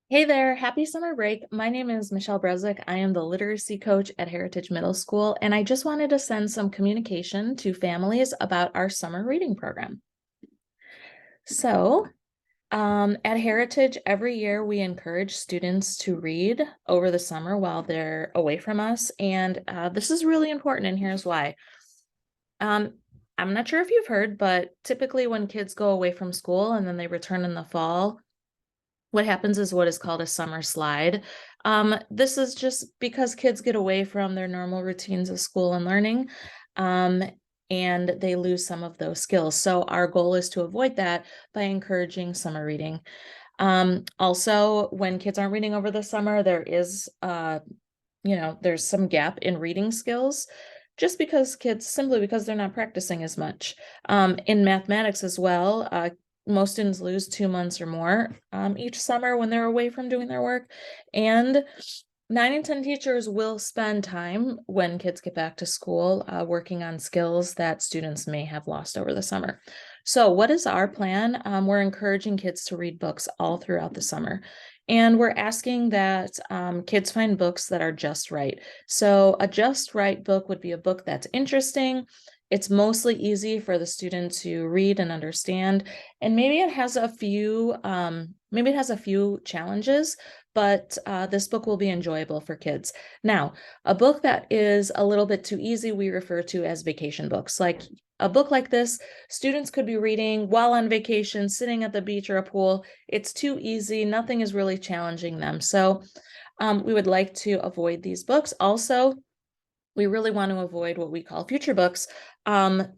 Hey there, happy summer break. My name is Michelle Brezick. I am the literacy coach at Heritage Middle School, and I just wanted to send some communication to families about our summer reading program. So, at Heritage, every year we encourage students to read over the summer while they're away from us, and this is really important, and here's why. Um, I'm not sure if you've heard, but typically when kids go away from school and then they return in the fall, what happens is what is called a summer slide. This is just because kids get away from their normal routines of school and learning, um, and they lose some of those skills. So our goal is to avoid that by encouraging summer reading. Also, when kids aren't reading over the summer, there's some gap in reading skills just because simply because they're not practicing as much. In mathematics as well, most students lose 2 months or more each summer when they're away from doing their work. And 9 and 10 teachers will spend time when kids get back to school working on skills that students may have lost over the summer. So what is our plan? We're encouraging kids to read books all throughout the summer. And we're asking that kids find books that are just right. So a just right book would be a book that's interesting. It's mostly easy for the student to read and understand. And maybe it has a few challenges, but this book will be enjoyable for kids. Now, a book that is a little bit too easy, we refer to as vacation books. Like a book like this, students could be reading while on vacation, sitting at the beach or a pool. It's too easy. Nothing is really challenging them. So we would like to avoid these books. Also, we really want to avoid what we call future books.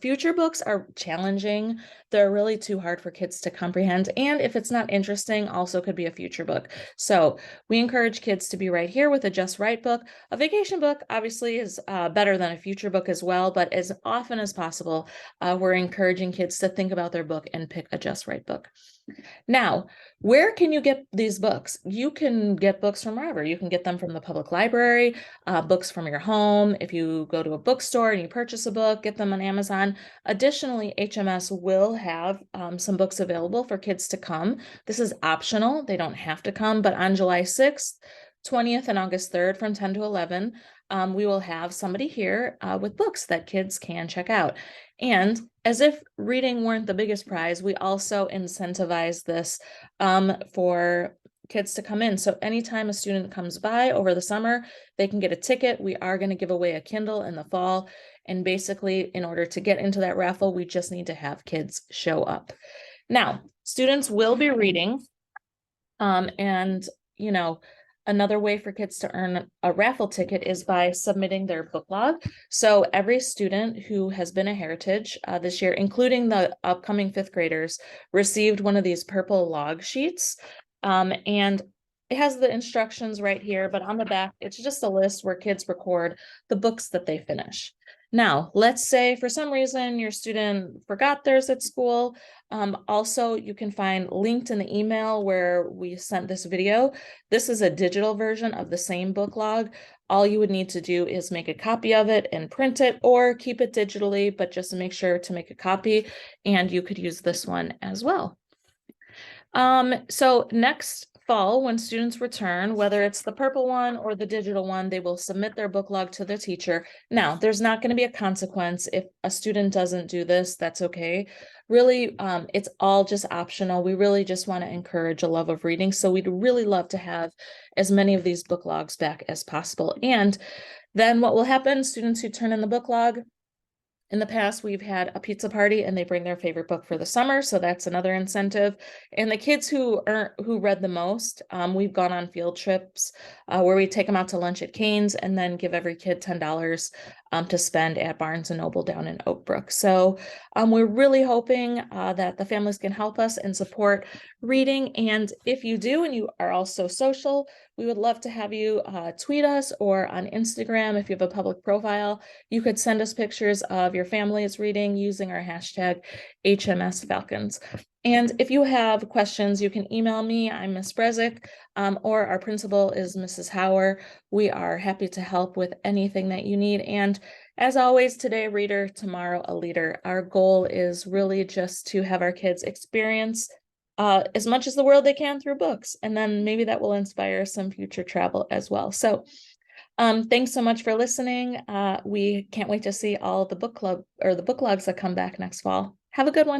Future books are challenging. They're really too hard for kids to comprehend. And if it's not interesting, also could be a future book. So we encourage kids to be right here with a just right book. A vacation book obviously is better than a future book as well, but as often as possible, we're encouraging kids to think about their book and pick a just right book. Now, where can you get these books? You can get books from wherever. You can get them from the public library, books from your home. If you go to a bookstore and you purchase a book, get them on Amazon. Additionally, HMS will have some books available for kids to come. This is optional. They don't have to come, but on July 6th, 20th, and August 3rd from 10 to 11, we will have somebody here with books that kids can check out. And as if reading weren't the biggest prize, we also incentivize this for kids to come in. So anytime a student comes by over the summer, they can get a ticket. We are going to give away a Kindle in the fall. And basically, in order to get into that raffle, we just need to have kids show up. Now, students will be reading, and you know, another way for kids to earn a raffle ticket is by submitting their book log. So every student who has been a Heritage this year, including the upcoming fifth graders, received one of these purple log sheets. And it has the instructions right here, but on the back, it's just a list where kids record the books that they finish. Now, let's say for some reason your student forgot theirs at school. Also, you can find linked in the email where we sent this video. This is a digital version of the same book log. All you would need to do is make a copy of it and print it, or keep it digitally, but just make sure to make a copy, and you could use this one as well. So next fall, when students return, whether it's the purple one or the digital one, they will submit their book log to the teacher. Now, there's not going to be a consequence if a student doesn't do this. That's okay. Really, it's all just optional. We really just want to encourage a love of reading. So we'd really love to have as many of these book logs back as possible. And then what will happen, students who turn in the book log, in the past, we've had a pizza party and they bring their favorite book for the summer, so that's another incentive. And the kids who read the most, we've gone on field trips where we take them out to lunch at Cane's and then give every kid $10 to spend at Barnes and Noble down in Oak Brook. So we're really hoping that the families can help us and support reading. And if you do and you are also social, we would love to have you tweet us, or on Instagram, if you have a public profile, you could send us pictures of your family's reading using our hashtag HMS Falcons. And if you have questions, you can email me. I'm Miss Brezick, or our principal is Mrs. Hauer. We are happy to help with anything that you need. And as always, today a reader, tomorrow a leader. Our goal is really just to have our kids experience as much as the world they can through books. And then maybe that will inspire some future travel as well. So thanks so much for listening. We can't wait to see all the book club or the book logs that come back next fall. Have a good one.